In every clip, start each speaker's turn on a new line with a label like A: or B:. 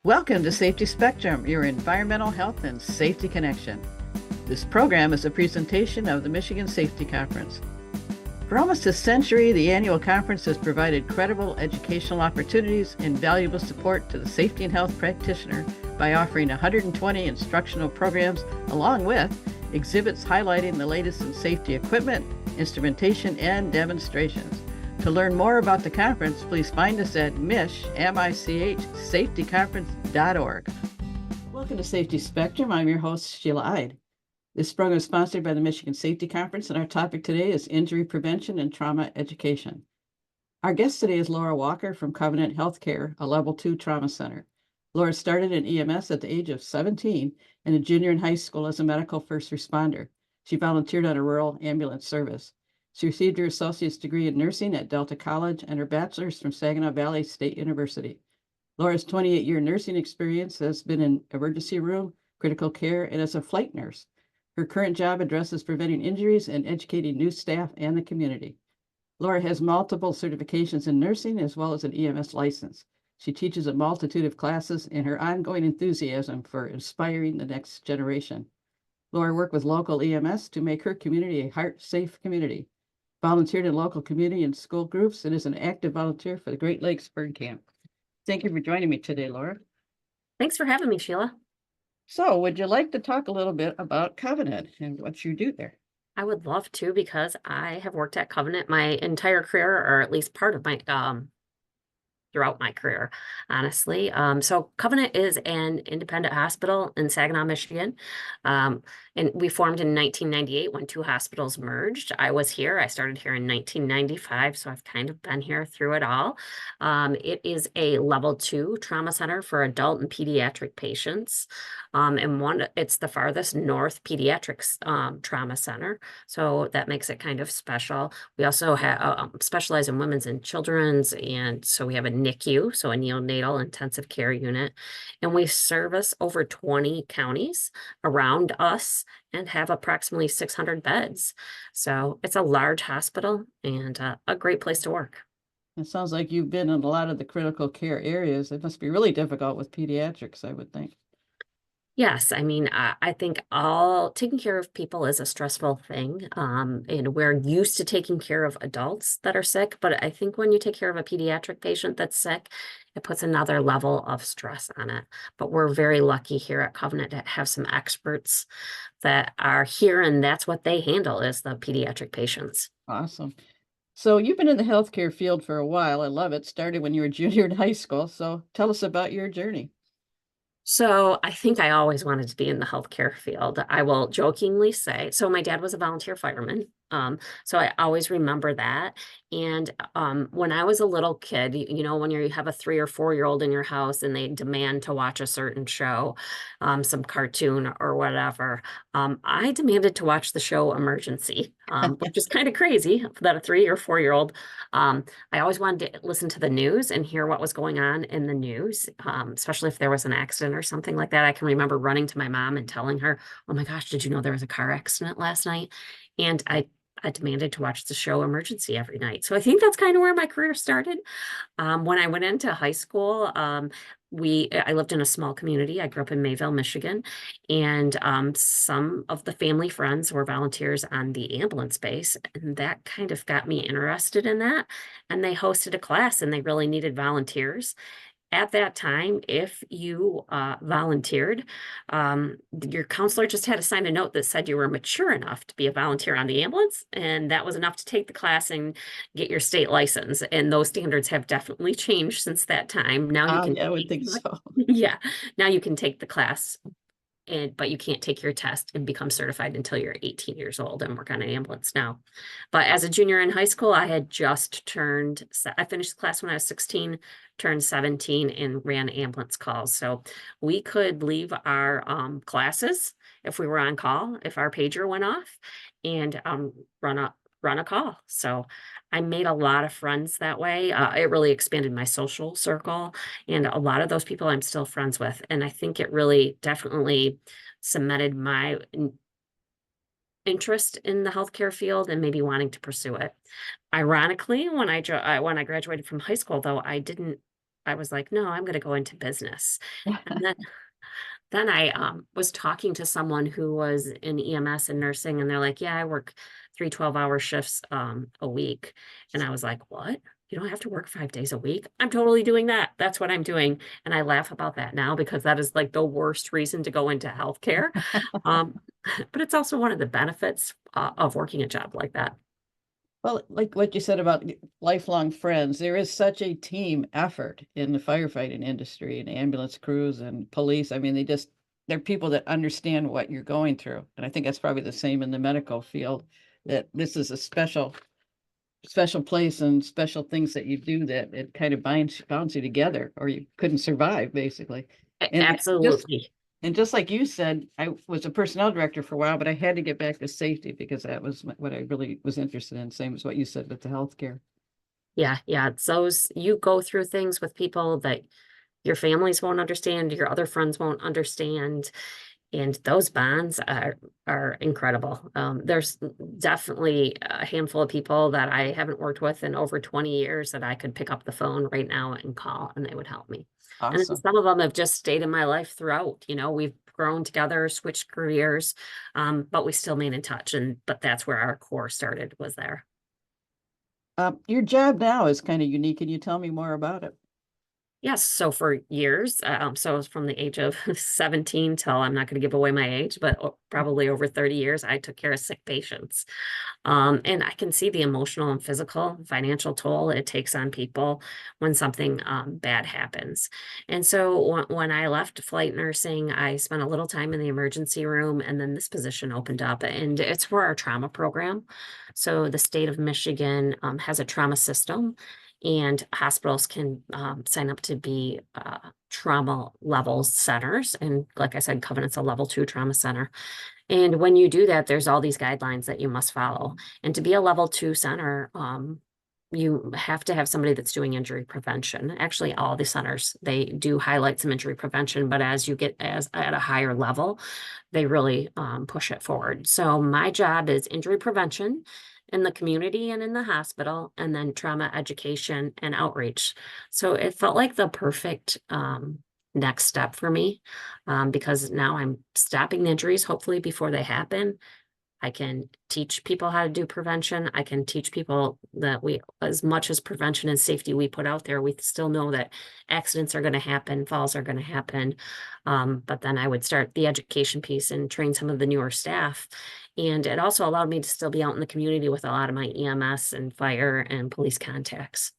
A: Welcome to Safety Spectrum, your environmental health and safety connection. This program is a presentation of the Michigan Safety Conference. For almost a century, the annual conference has provided credible educational opportunities and valuable support to the safety and health practitioner by offering 120 instructional programs along with exhibits highlighting the latest in safety equipment, instrumentation, and demonstrations. To learn more about the conference, please find us at safetyconference.org. Welcome to Safety Spectrum. I'm your host, Sheila Ide. This program is sponsored by the Michigan Safety Conference, and our topic today is injury prevention and trauma education. Our guest today is Laura Walker from Covenant Healthcare, a Level 2 trauma center. Laura started in EMS at the age of 17 and a junior in high school as a medical first responder. She volunteered on a rural ambulance service. She received her associate's degree in nursing at Delta College and her bachelor's from Saginaw Valley State University. Laura's 28-year nursing experience has been in emergency room, critical care, and as a flight nurse. Her current job addresses preventing injuries and educating new staff and the community. Laura has multiple certifications in nursing as well as an EMS license. She teaches a multitude of classes and her ongoing enthusiasm for inspiring the next generation. Laura worked with local EMS to make her community a heart-safe community. Volunteered in local community and school groups, and is an active volunteer for the Great Lakes Burn Camp. Thank you for joining me today, Laura.
B: Thanks for having me, Sheila.
A: So, would you like to talk a little bit about Covenant and what you do there?
B: I would love to, because I have worked at Covenant my entire career, or at least part of my throughout my career, honestly. So Covenant is an independent hospital in Saginaw, Michigan. And we formed in 1998 when two hospitals merged. I was here. I started here in 1995, so I've kind of been here through it all. It is a Level 2 trauma center for adult and pediatric patients. And it's the farthest north pediatrics trauma center, so that makes it kind of special. We also have specialize in women's and children's, and so we have a NICU, so a neonatal intensive care unit, and we service over 20 counties around us and have approximately 600 beds. So it's a large hospital and a great place to work.
A: It sounds like you've been in a lot of the critical care areas. It must be really difficult with pediatrics, I would think.
B: Yes, I mean, I think taking care of people is a stressful thing. And we're used to taking care of adults that are sick, but I think when you take care of a pediatric patient that's sick, it puts another level of stress on it. But we're very lucky here at Covenant to have some experts that are here, and that's what they handle, is the pediatric patients.
A: Awesome. So you've been in the healthcare field for a while. I love it. Started when you were a junior in high school. So tell us about your journey.
B: So I think I always wanted to be in the healthcare field. I will jokingly say, so my dad was a volunteer fireman. So I always remember that. And when I was a little kid, you know, when you have a 3 or 4-year-old in your house and they demand to watch a certain show, some cartoon or whatever, I demanded to watch the show Emergency, which is kind of crazy that a 3 or 4-year-old. I always wanted to listen to the news and hear what was going on in the news, especially if there was an accident or something like that. I can remember running to my mom and telling her, "Oh my gosh, did you know there was a car accident last night?" And I demanded to watch the show Emergency every night. So I think that's kind of where my career started. When I went into high school, I lived in a small community. I grew up in Mayville, Michigan, and some of the family friends were volunteers on the ambulance base, and that kind of got me interested in that. And they hosted a class, and they really needed volunteers. At that time, if you volunteered, your counselor just had to sign a note that said you were mature enough to be a volunteer on the ambulance, and that was enough to take the class and get your state license. And those standards have definitely changed since that time. Now you can
A: Yeah, I would think so.
B: yeah, now you can take the class, but you can't take your test and become certified until you're 18 years old and work on an ambulance now. But as a junior in high school, I finished the class when I was 16, turned 17, and ran ambulance calls. So we could leave our classes if we were on call, if our pager went off, and run a call. So I made a lot of friends that way. It really expanded my social circle, and a lot of those people I'm still friends with. And I think it really definitely cemented my interest in the healthcare field and maybe wanting to pursue it. Ironically, when I graduated from high school, though, I didn't I was like, no, I'm going to go into business. And then I was talking to someone who was in EMS and nursing, and they're like, yeah, I work 3 12-hour shifts a week. And I was like, what? You don't have to work 5 days a week. I'm totally doing that. That's what I'm doing. And I laugh about that now because that is like the worst reason to go into healthcare. Um, but it's also one of the benefits of working a job like that.
A: Well, like what you said about lifelong friends, there is such a team effort in the firefighting industry and ambulance crews and police. I mean, they're people that understand what you're going through. And I think that's probably the same in the medical field, that this is a special place and special things that you do that it kind of bounds you together, or you couldn't survive basically. And just
B: Absolutely.
A: and just like you said, I was a personnel director for a while, but I had to get back to safety because that was what I really was interested in. Same as what you said with the healthcare.
B: Yeah, yeah. It's those you go through things with people that your families won't understand, your other friends won't understand, and those bonds are incredible. There's definitely a handful of people that I haven't worked with in over 20 years that I could pick up the phone right now and call, and they would help me. And then
A: Awesome.
B: some of them have just stayed in my life throughout. We've grown together, switched careers, but we still made in touch. But that's where our core started, was there.
A: Your job now is kind of unique. Can you tell me more about it?
B: Yes, so for years, so from the age of 17 till, I'm not going to give away my age, but probably over 30 years, I took care of sick patients. And I can see the emotional and physical, financial toll it takes on people when something bad happens. And so when I left flight nursing, I spent a little time in the emergency room, and then this position opened up, and it's for our trauma program. So the state of Michigan has a trauma system, and hospitals can sign up to be trauma level centers. And like I said, Covenant's a level 2 trauma center. And when you do that, there's all these guidelines that you must follow. And to be a level 2 center, you have to have somebody that's doing injury prevention. Actually, all the centers, they do highlight some injury prevention, but as you get as at a higher level, they really push it forward. So my job is injury prevention in the community and in the hospital, and then trauma education and outreach. So it felt like the perfect next step for me, because now I'm stopping the injuries, hopefully before they happen. I can teach people how to do prevention. I can teach people that as much as prevention and safety we put out there, we still know that accidents are going to happen, falls are going to happen. But then I would start the education piece and train some of the newer staff. And it also allowed me to still be out in the community with a lot of my EMS and fire and police contacts.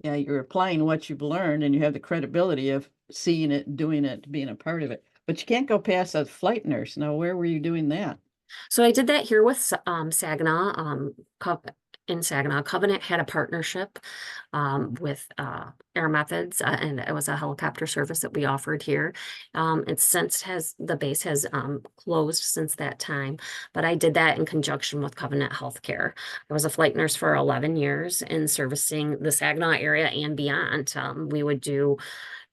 A: Yeah, you're applying what you've learned and you have the credibility of seeing it, doing it, being a part of it. But you can't go past a flight nurse. Now, where were you doing that?
B: So I did that here with Saginaw. In Saginaw, Covenant had a partnership with Air Methods, and it was a helicopter service that we offered here. It's since has the base has closed since that time, but I did that in conjunction with Covenant Healthcare. I was a flight nurse for 11 years in servicing the Saginaw area and beyond. We would do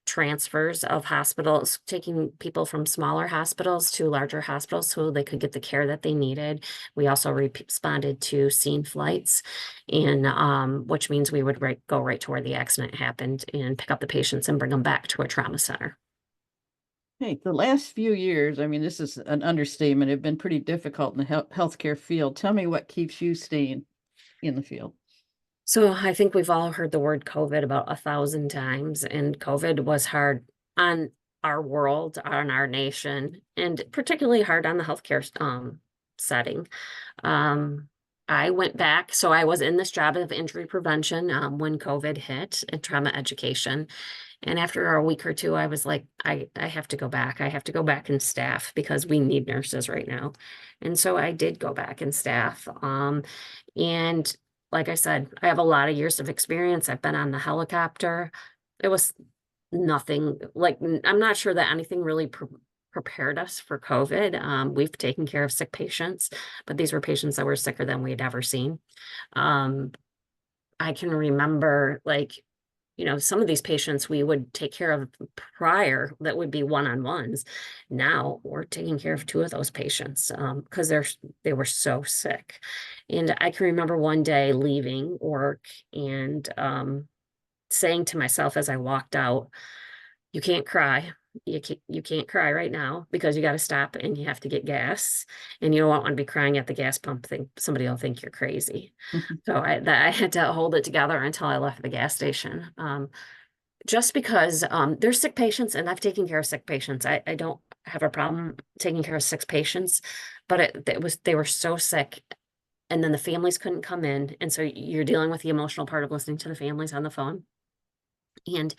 B: transfers of hospitals, taking people from smaller hospitals to larger hospitals so they could get the care that they needed. We also responded to scene flights, and which means we would go right to where the accident happened and pick up the patients and bring them back to a trauma center.
A: Hey, the last few years, I mean, this is an understatement, have been pretty difficult in the healthcare field. Tell me what keeps you staying in the field.
B: So I think we've all heard the word COVID about 1,000 times, and COVID was hard on our world, on our nation, and particularly hard on the healthcare setting. Um, I went back, so I was in this job of injury prevention when COVID hit and trauma education. And after a week or two, I was like, I have to go back. I have to go back and staff because we need nurses right now. And so I did go back and staff. And like I said, I have a lot of years of experience. I've been on the helicopter. It was nothing like, I'm not sure that anything really prepared us for COVID. We've taken care of sick patients, but these were patients that were sicker than we had ever seen. Um, I can remember, like, some of these patients we would take care of prior that would be one-on-ones. Now we're taking care of two of those patients because they were so sick. And I can remember one day leaving work, and saying to myself as I walked out, you can't cry. You can't cry right now because you got to stop and you have to get gas, and you don't want to be crying at the gas pump. Think somebody will think you're crazy. So I had to hold it together until I left the gas station. Just because there's sick patients, and I've taken care of sick patients. I don't have a problem taking care of sick patients, but they were so sick, and then the families couldn't come in, and so you're dealing with the emotional part of listening to the families on the phone, and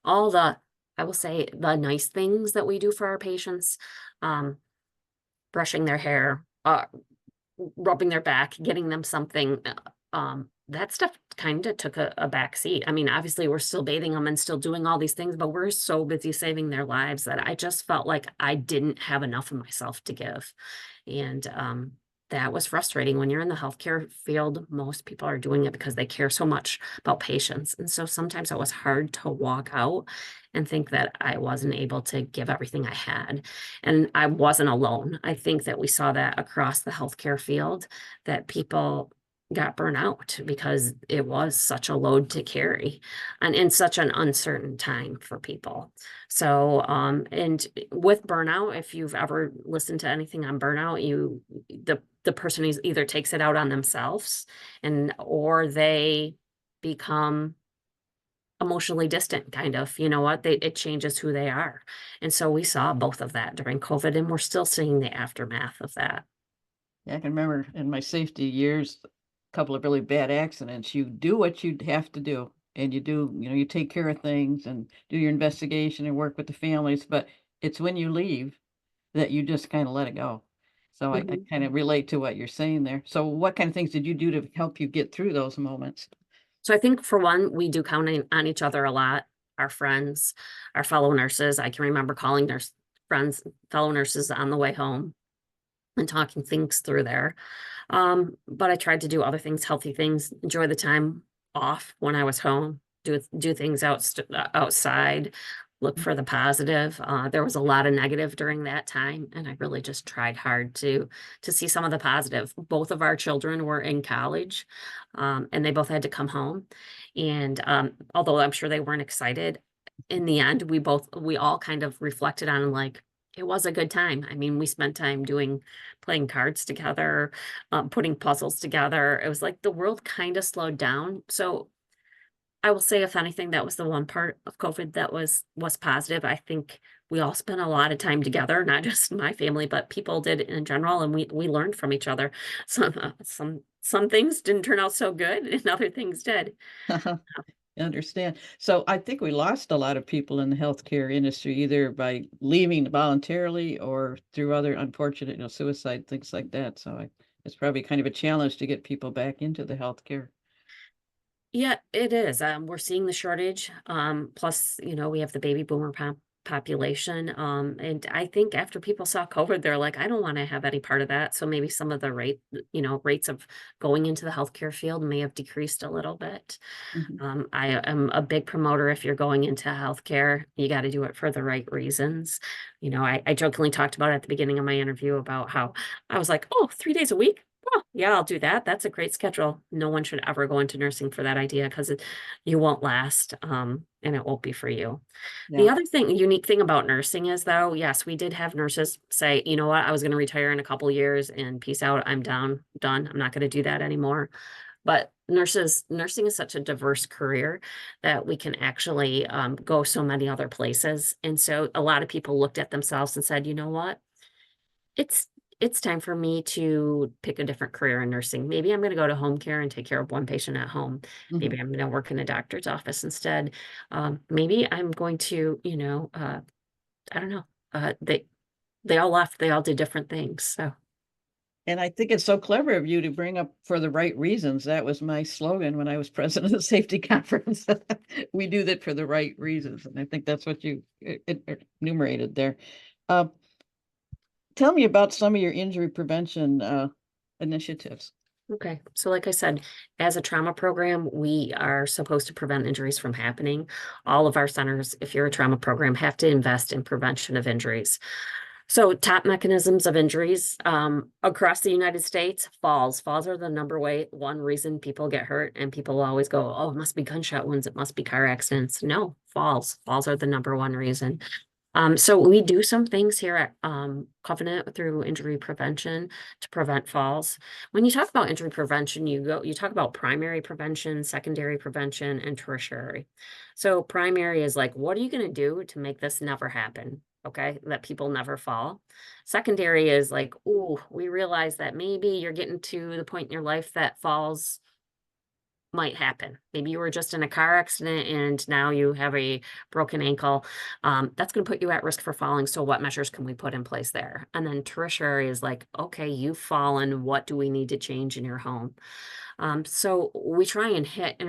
B: all the, I will say, the nice things that we do for our patients, um, brushing their hair, rubbing their back, getting them something, that stuff kind of took a back seat. I mean, obviously we're still bathing them and still doing all these things, but we're so busy saving their lives that I just felt like I didn't have enough of myself to give. And that was frustrating. When you're in the healthcare field, most people are doing it because they care so much about patients. And so sometimes it was hard to walk out and think that I wasn't able to give everything I had. And I wasn't alone. I think that we saw that across the healthcare field, that people got burnt out because it was such a load to carry and in such an uncertain time for people. So, and with burnout, if you've ever listened to anything on burnout, the person is either takes it out on themselves, and or they become emotionally distant, kind of. You know what? It changes who they are. And so we saw both of that during COVID, and we're still seeing the aftermath of that.
A: Yeah, I can remember in my safety years, a couple of really bad accidents. You do what you have to do, and you do, you take care of things and do your investigation and work with the families, but it's when you leave that you just kind of let it go. So I
B: Mhm.
A: kind of relate to what you're saying there. So what kind of things did you do to help you get through those moments?
B: So I think for one, we do count on each other a lot, our friends, our fellow nurses. I can remember calling nurse friends, fellow nurses on the way home and talking things through there. But I tried to do other things, healthy things, enjoy the time off when I was home, do things outside, look for the positive. There was a lot of negative during that time, and I really just tried hard to see some of the positive. Both of our children were in college, and they both had to come home. And although I'm sure they weren't excited, in the end, we all kind of reflected on, like, it was a good time. I mean, we spent time playing cards together, putting puzzles together. It was like the world kind of slowed down. So I will say, if anything, that was the one part of COVID that was positive. I think we all spent a lot of time together, not just my family, but people did in general, and we learned from each other. Some things didn't turn out so good, and other things did.
A: I understand. So I think we lost a lot of people in the healthcare industry, either by leaving voluntarily or through other unfortunate, suicide, things like that. So it's probably kind of a challenge to get people back into the healthcare.
B: Yeah, it is. We're seeing the shortage. Plus, we have the baby boomer population. And I think after people saw COVID, they're like, I don't want to have any part of that. So maybe some of the rates of going into the healthcare field may have decreased a little bit.
A: Mhm.
B: I am a big promoter. If you're going into healthcare, you got to do it for the right reasons. I jokingly talked about at the beginning of my interview about how I was like, oh, 3 days a week. Oh, yeah, I'll do that. That's a great schedule. No one should ever go into nursing for that idea, because you won't last, and it won't be for you. The
A: Yeah.
B: other unique thing about nursing is, though, yes, we did have nurses say, you know what, I was going to retire in a couple years and peace out. I'm done. I'm not going to do that anymore. But nursing is such a diverse career that we can actually go so many other places. And so a lot of people looked at themselves and said, you know what? It's it's time for me to pick a different career in nursing. Maybe I'm going to go to home care and take care of one patient at home.
A: Mhm.
B: Maybe I'm going to work in a doctor's office instead. Maybe I'm going to, I don't know. They all left. They all did different things. So
A: And I think it's so clever of you to bring up for the right reasons. That was my slogan when I was president of the safety conference. We do that for the right reasons. And I think that's what you enumerated there. Uh, Tell me about some of your injury prevention initiatives.
B: okay. So like I said, as a trauma program, we are supposed to prevent injuries from happening. All of our centers, if you're a trauma program, have to invest in prevention of injuries. So top mechanisms of injuries across the United States, falls. Falls are the one reason people get hurt, and people always go, oh, it must be gunshot wounds, it must be car accidents. No, falls. Falls are the number one reason. So we do some things here at Covenant through injury prevention to prevent falls. When you talk about injury prevention, you talk about primary prevention, secondary prevention, and tertiary. So primary is like, what are you going to do to make this never happen? Okay, that people never fall. Secondary is like, oh, we realize that maybe you're getting to the point in your life that falls might happen. Maybe you were just in a car accident and now you have a broken ankle. That's going to put you at risk for falling. So what measures can we put in place there? And then tertiary is like, okay, you've fallen. What do we need to change in your home? So we try and hit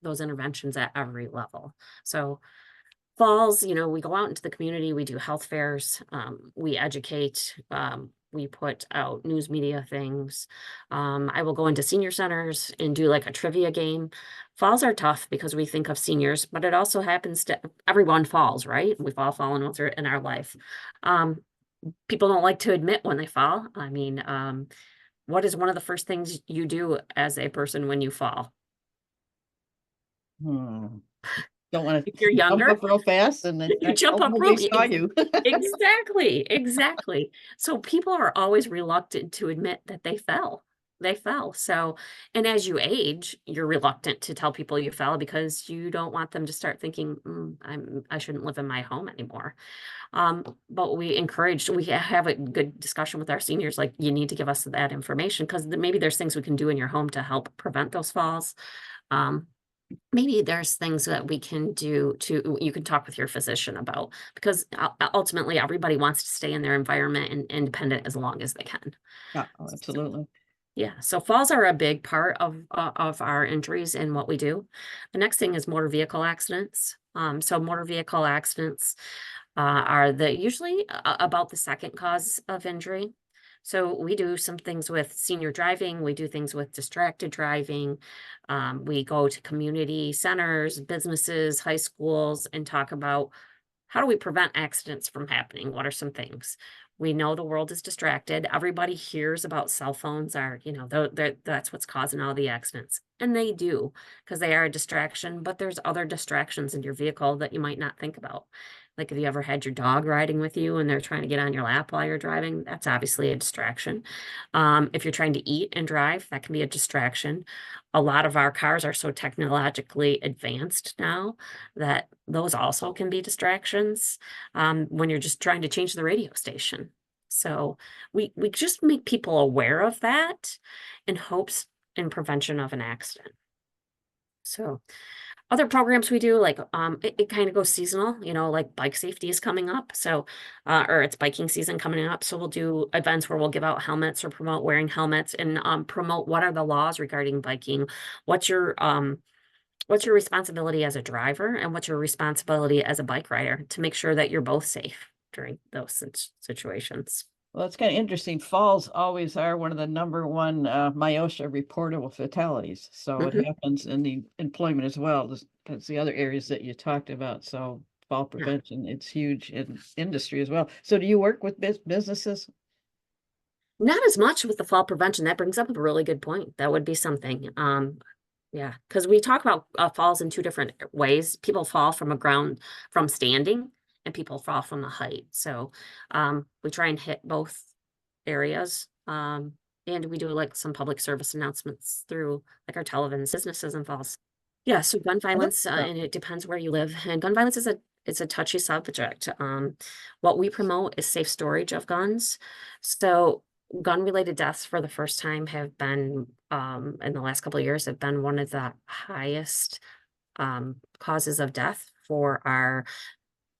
B: those interventions at every level. So falls, we go out into the community, we do health fairs, we educate, we put out news media things. I will go into senior centers and do like a trivia game. Falls are tough because we think of seniors, but it also happens to everyone falls, right? We've all fallen once in our life. People don't like to admit when they fall. I mean, what is one of the first things you do as a person when you fall?
A: Don't want
B: If you're
A: to jump
B: younger,
A: up real fast and then
B: you jump up
A: nobody
B: real
A: saw you.
B: exactly. So people are always reluctant to admit that they fell. They fell. So, and as you age, you're reluctant to tell people you fell because you don't want them to start thinking, I shouldn't live in my home anymore. But we have a good discussion with our seniors, like you need to give us that information because maybe there's things we can do in your home to help prevent those falls. Maybe there's things that we can do you can talk with your physician about because ultimately everybody wants to stay in their environment and independent as long as they can.
A: Yeah, absolutely.
B: Yeah, so falls are a big part of our injuries and what we do. The next thing is motor vehicle accidents. So motor vehicle accidents are usually about the second cause of injury. So we do some things with senior driving. We do things with distracted driving. We go to community centers, businesses, high schools, and talk about how do we prevent accidents from happening? What are some things? We know the world is distracted. Everybody hears about cell phones that's what's causing all the accidents. And they do, because they are a distraction, but there's other distractions in your vehicle that you might not think about. Like, have you ever had your dog riding with you and they're trying to get on your lap while you're driving? That's obviously a distraction. If you're trying to eat and drive, that can be a distraction. A lot of our cars are so technologically advanced now that those also can be distractions when you're just trying to change the radio station. So we just make people aware of that in hopes in prevention of an accident. So other programs we do, like it kind of goes seasonal, like bike safety is coming up. So or it's biking season coming up. So we'll do events where we'll give out helmets or promote wearing helmets and promote what are the laws regarding biking. What's your responsibility as a driver and what's your responsibility as a bike rider to make sure that you're both safe during those situations.
A: Well, it's kind of interesting. Falls always are one of the number one MIOSHA reportable fatalities. So it happens in the employment as well as the other areas that you talked about. So fall prevention, it's huge in industry as well. So do you work with businesses?
B: Not as much with the fall prevention. That brings up a really good point. That would be something. Yeah, because we talk about falls in two different ways. People fall from standing, and people fall from the height. So we try and hit both areas. And we do like some public service announcements through like our television businesses and falls. Yeah, so gun violence, and it depends where you live. And gun violence it's a touchy subject. What we promote is safe storage of guns. So gun-related deaths for the first time have been in the last couple of years have been one of the highest causes of death for our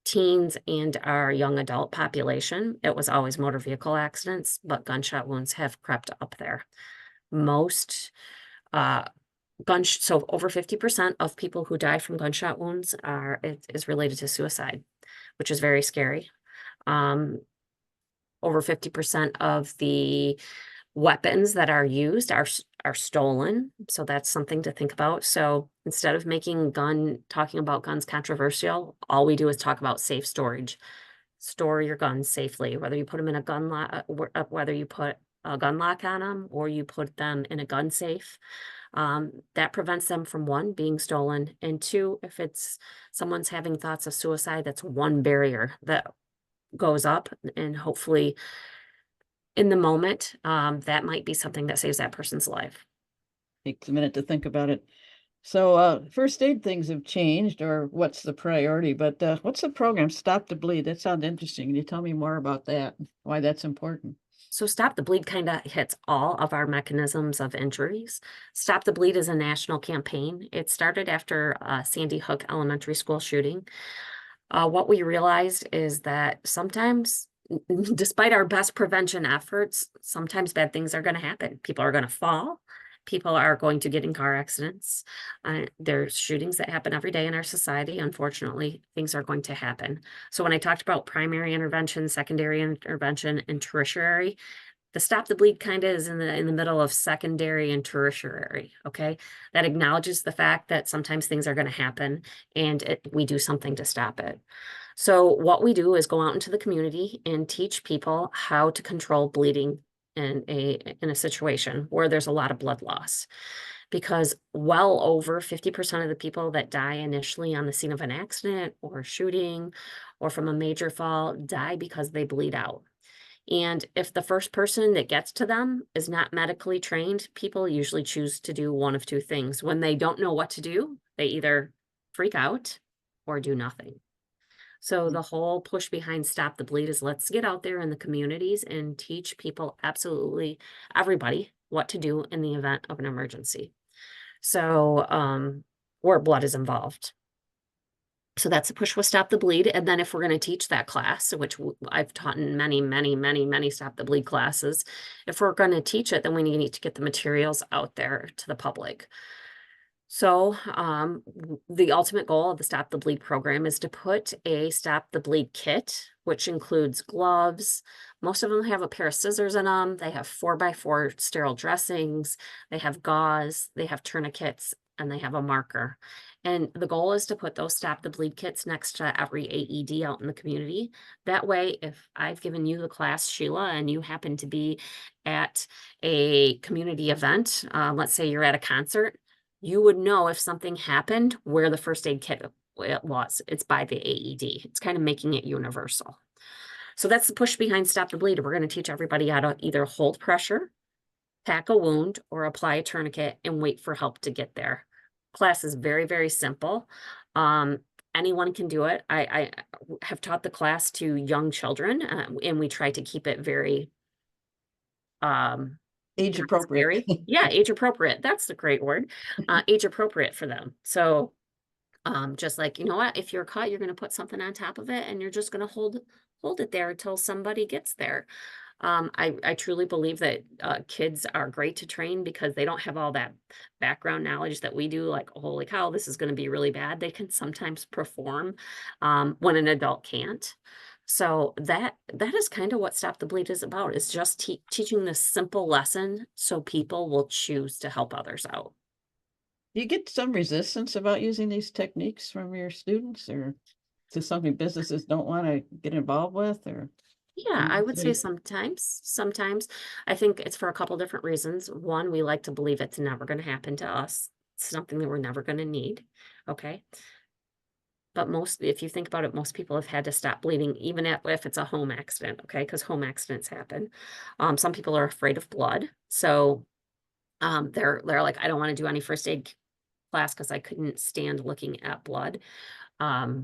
B: teens and our young adult population. It was always motor vehicle accidents, but gunshot wounds have crept up there. Most so over 50% of people who die from gunshot wounds is related to suicide, which is very scary. Over 50% of the weapons that are used are stolen. So that's something to think about. So instead of making talking about guns controversial, all we do is talk about safe storage. store your guns safely, whether you put them in a gun lock, whether you put a gun lock on them or you put them in a gun safe. That prevents them from one, being stolen, and two, if it's someone's having thoughts of suicide, that's one barrier that goes up, and hopefully in the moment, that might be something that saves that person's life.
A: Takes a minute to think about it. So, first aid things have changed, or what's the priority? But what's the program? Stop the Bleed. That sounds interesting. Can you tell me more about that? Why that's important?
B: So Stop the Bleed kind of hits all of our mechanisms of injuries. Stop the Bleed is a national campaign. It started after Sandy Hook Elementary School shooting. What we realized is that sometimes, despite our best prevention efforts, sometimes bad things are going to happen. People are going to fall. People are going to get in car accidents. There's shootings that happen every day in our society. Unfortunately, things are going to happen. So when I talked about primary intervention, secondary intervention, and tertiary, the Stop the Bleed kind of is in the middle of secondary and tertiary. Okay, that acknowledges the fact that sometimes things are going to happen, and we do something to stop it. So what we do is go out into the community and teach people how to control bleeding in a situation where there's a lot of blood loss, because well over 50% of the people that die initially on the scene of an accident or shooting or from a major fall die because they bleed out. And if the first person that gets to them is not medically trained, people usually choose to do one of two things. When they don't know what to do, they either freak out or do nothing. So the whole push behind Stop the Bleed is let's get out there in the communities and teach people, absolutely everybody, what to do in the event of an emergency. So where blood is involved. So that's a push with Stop the Bleed. And then if we're going to teach that class, which I've taught in many, many, many, many Stop the Bleed classes, if we're going to teach it, then we need to get the materials out there to the public. So the ultimate goal of the Stop the Bleed program is to put a Stop the Bleed kit, which includes gloves. Most of them have a pair of scissors in them. They have 4x4 sterile dressings. They have gauze. They have tourniquets, and they have a marker. And the goal is to put those Stop the Bleed kits next to every AED out in the community. That way, if I've given you the class, Sheila, and you happen to be at a community event, let's say you're at a concert, you would know if something happened where the first aid kit was. It's by the AED. It's kind of making it universal. So that's the push behind Stop the Bleed. We're going to teach everybody how to either hold pressure, pack a wound, or apply a tourniquet and wait for help to get there. Class is very, very simple. Anyone can do it. I have taught the class to young children, and we try to keep it very
A: Age appropriate.
B: Yeah, age appropriate. That's the great word. Age appropriate for them. So just like, you know what, if you're caught, you're going to put something on top of it and you're just going to hold it there until somebody gets there. I truly believe that kids are great to train because they don't have all that background knowledge that we do, like, holy cow, this is going to be really bad. They can sometimes perform when an adult can't. So that is kind of what Stop the Bleed is about, is just teaching this simple lesson so people will choose to help others out.
A: Do you get some resistance about using these techniques from your students, or is this something businesses don't want to get involved with, or?
B: Yeah, I would say sometimes. I think it's for a couple different reasons. One, we like to believe it's never going to happen to us. It's something that we're never going to need. Okay. But if you think about it, most people have had to stop bleeding, even if it's a home accident, okay? Because home accidents happen. Some people are afraid of blood. So they're like, I don't want to do any first aid class because I couldn't stand looking at blood. A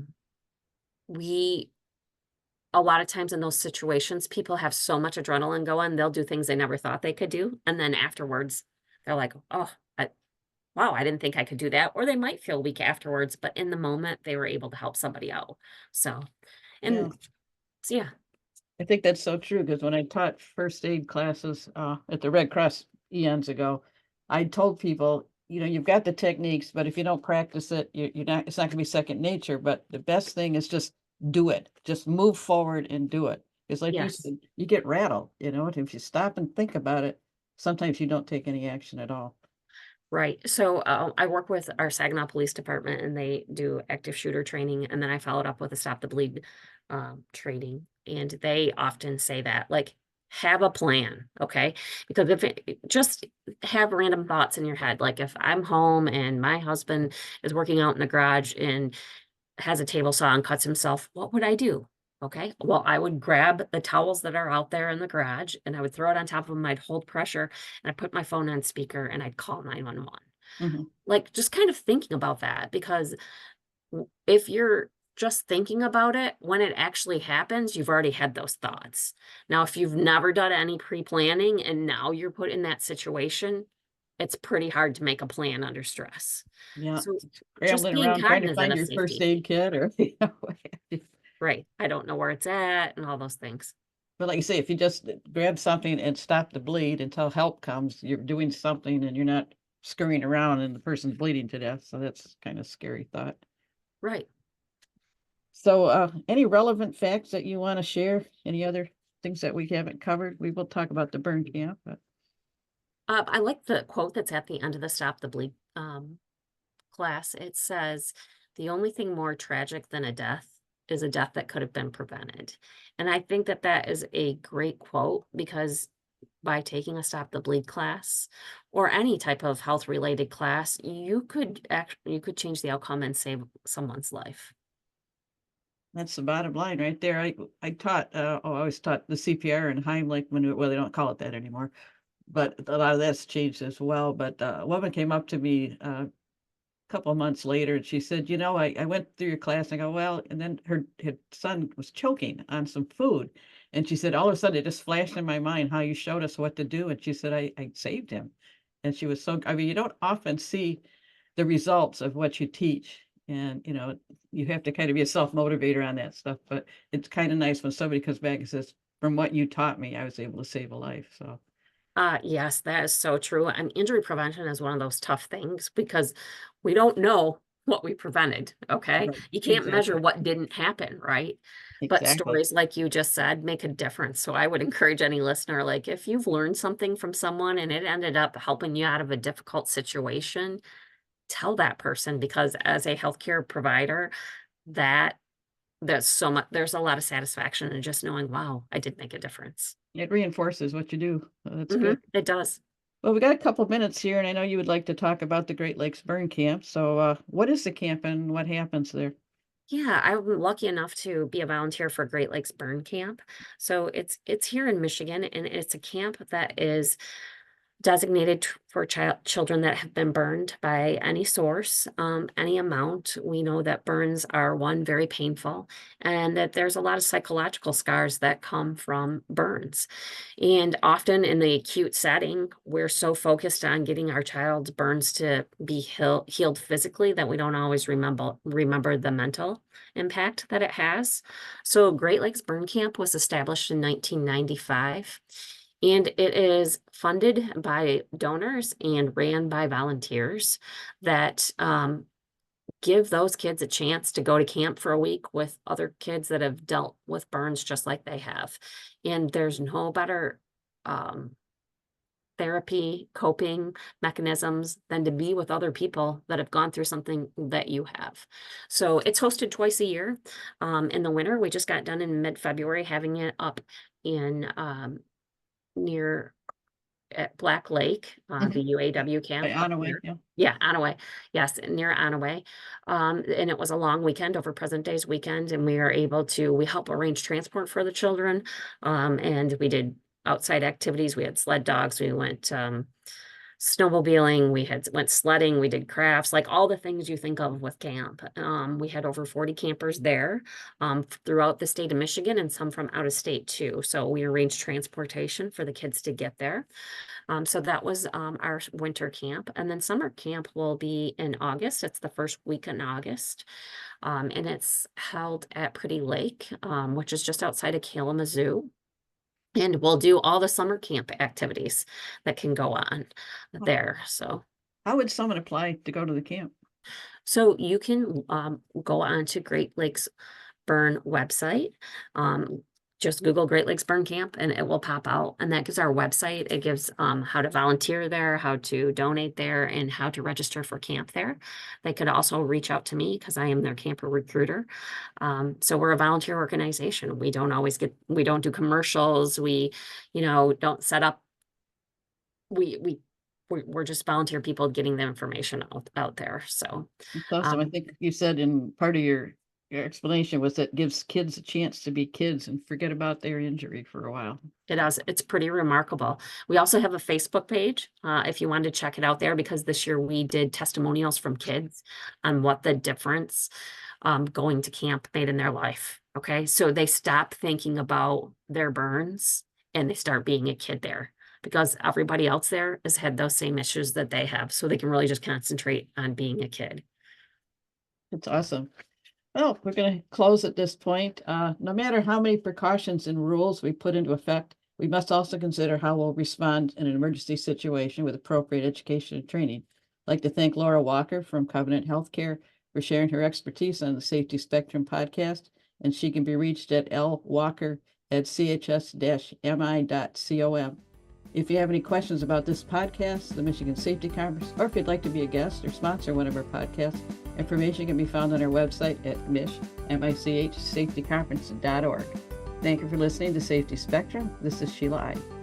B: lot of times in those situations, people have so much adrenaline going, they'll do things they never thought they could do. And then afterwards, they're like, oh, wow, I didn't think I could do that. Or they might feel weak afterwards, but in the moment, they were able to help somebody out. So,
A: Yeah.
B: so yeah.
A: I think that's so true, because when I taught first aid classes at the Red Cross eons ago, I told people, you've got the techniques, but if you don't practice it, you're not, it's not gonna be second nature. But the best thing is just do it. Just move forward and do it. It's like you
B: Yes.
A: said, you get rattled, if you stop and think about it, sometimes you don't take any action at all.
B: Right. So I work with our Saginaw Police Department and they do active shooter training. And then I followed up with a Stop the Bleed training, and they often say that, like, have a plan, okay? Because if just have random thoughts in your head, like if I'm home and my husband is working out in the garage and has a table saw and cuts himself, what would I do? Okay, well, I would grab the towels that are out there in the garage and I would throw it on top of him. I'd hold pressure and I'd put my phone on speaker and I'd call 911.
A: Mhm.
B: Like, just kind of thinking about that, because if you're just thinking about it, when it actually happens, you've already had those thoughts. Now, if you've never done any pre-planning and now you're put in that situation, it's pretty hard to make a plan under stress.
A: Yeah,
B: So just
A: scrambling
B: being
A: around trying to
B: cognizant
A: find
B: of
A: your first
B: safety.
A: aid kit or, what have you.
B: Right. I don't know where it's at and all those things.
A: But like you say, if you just grab something and stop the bleed until help comes, you're doing something and you're not scurrying around and the person's bleeding to death. So that's kind of scary thought.
B: Right.
A: So, any relevant facts that you want to share? Any other things that we haven't covered? We will talk about the burn camp, but
B: I like the quote that's at the end of the Stop the Bleed class. It says, the only thing more tragic than a death is a death that could have been prevented. And I think that that is a great quote, because by taking a Stop the Bleed class or any type of health related class, you could change the outcome and save someone's life.
A: that's the bottom line right there. I taught, I always taught the CPR and Heimlich maneuver. Well, they don't call it that anymore, but a lot of that's changed as well. But a woman came up to me couple of months later and she said, I went through your class. And I go, well, and then her son was choking on some food. And she said, all of a sudden it just flashed in my mind how you showed us what to do. And she said, I saved him. And she was so, I mean, you don't often see the results of what you teach. And, you have to kind of be a self-motivator on that stuff. But it's kind of nice when somebody comes back and says, from what you taught me, I was able to save a life. So,
B: Yes, that is so true. And injury prevention is one of those tough things because we don't know what we prevented. Okay.
A: right.
B: You can't measure
A: Exactly.
B: what didn't happen, right? But
A: Exactly.
B: stories like you just said make a difference. So I would encourage any listener, like, if you've learned something from someone and it ended up helping you out of a difficult situation, tell that person, because as a healthcare provider, that there's so much, there's a lot of satisfaction in just knowing, wow, I did make a difference.
A: It reinforces what you do. That's good.
B: It does.
A: Well, we got a couple of minutes here, and I know you would like to talk about the Great Lakes Burn Camp. So, what is the camp and what happens there?
B: Yeah, I'm lucky enough to be a volunteer for Great Lakes Burn Camp. So it's here in Michigan, and it's a camp that is designated for children that have been burned by any source, any amount. We know that burns are, one, very painful, and that there's a lot of psychological scars that come from burns. And often in the acute setting, we're so focused on getting our child's burns to be healed physically that we don't always remember the mental impact that it has. So Great Lakes Burn Camp was established in 1995. And it is funded by donors and ran by volunteers that give those kids a chance to go to camp for a week with other kids that have dealt with burns just like they have. And there's no better um, therapy, coping mechanisms than to be with other people that have gone through something that you have. So it's hosted twice a year. In the winter, we just got done in mid-February having it up in near at Black Lake, the
A: Mhm.
B: UAW
A: By
B: camp up
A: Onaway,
B: there.
A: yeah.
B: Yeah, Onaway. Yes, near Onaway. And it was a long weekend over President Day's weekend, and we help arrange transport for the children. And we did outside activities. We had sled dogs. We went snowmobiling. Went sledding. We did crafts, like all the things you think of with camp. We had over 40 campers there throughout the state of Michigan, and some from out of state too. So we arranged transportation for the kids to get there. So that was our winter camp. And then summer camp will be in August. It's the first week in August. And it's held at Pretty Lake, which is just outside of Kalamazoo. And we'll do all the summer camp activities that can go on
A: Oh,
B: there.
A: how would someone apply to go to the camp?
B: So you can go on to Great Lakes Burn website. Um, just Google Great Lakes Burn Camp and it will pop out. And that gives our website. It gives how to volunteer there, how to donate there, and how to register for camp there. They could also reach out to me because I am their camper recruiter. So we're a volunteer organization. We don't do commercials. We, don't set up. We're just volunteer people getting the information out there. So
A: It's awesome. I think you said in part of your explanation was that gives kids a chance to be kids and forget about their injury for a while.
B: it's pretty remarkable. We also have a Facebook page, if you wanted to check it out there, because this year we did testimonials from kids on what the difference going to camp made in their life. Okay, so they stop thinking about their burns and they start being a kid there, because everybody else there has had those same issues that they have, so they can really just concentrate on being a kid.
A: It's awesome. Well, we're going to close at this point. No matter how many precautions and rules we put into effect, we must also consider how we'll respond in an emergency situation with appropriate education and training. I'd like to thank Laura Walker from Covenant Healthcare for sharing her expertise on the Safety Spectrum podcast, and she can be reached at lwalker@chs-mi.com. If you have any questions about this podcast, the Michigan Safety Conference, or if you'd like to be a guest or sponsor one of our podcasts, information can be found on our website at michsafetyconference.org. Thank you for listening to Safety Spectrum. This is Sheila Ide.